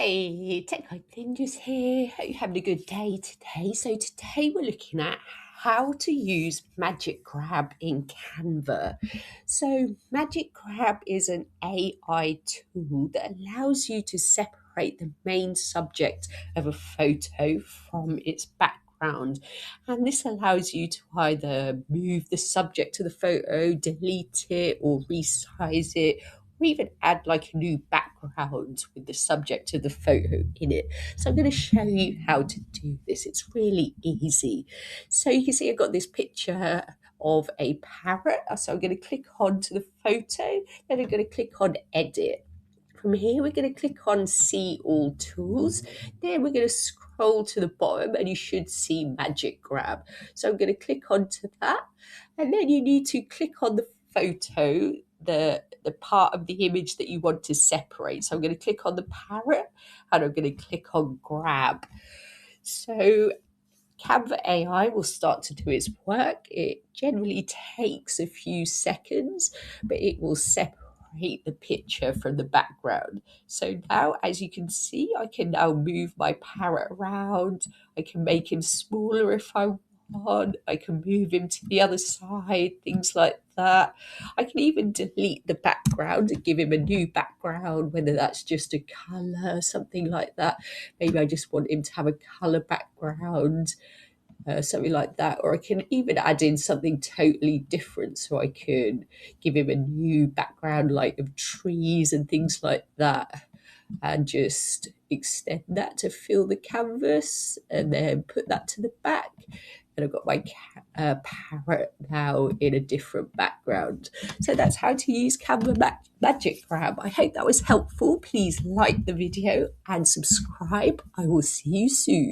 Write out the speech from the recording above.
Hey, Tech Ninjas here. Hope you're having a good day today. So today we're looking at how to use Magic Grab in Canva. So Magic Grab is an AI tool that allows you to separate the main subject of a photo from its background. And this allows you to either move the subject to the photo, delete it, or resize it, or even add like a new background with the subject of the photo in it. So I'm going to show you how to do this. It's really easy. So you can see I've got this picture of a parrot. So I'm going to click on to the photo, then I'm going to click on edit. From here, we're going to click on see all tools. Then we're going to scroll to the bottom and you should see Magic Grab. So I'm going to click onto that. And then you need to click on the photo, the part of the image that you want to separate. So I'm going to click on the parrot and I'm going to click on grab. So Canva AI will start to do its work. It generally takes a few seconds, but it will separate the picture from the background. So now, as you can see, I can now move my parrot around. I can make him smaller if I want. I can move him to the other side, things like that. I can even delete the background and give him a new background, whether that's just a color, something like that. Maybe I just want him to have a color background, something like that. Or I can even add in something totally different. So I could give him a new background, like of trees and things like that, and just extend that to fill the canvas and then put that to the back. And I've got my parrot now in a different background. So that's how to use Canva Magic Grab. I hope that was helpful. Please like the video and subscribe. I will see you soon.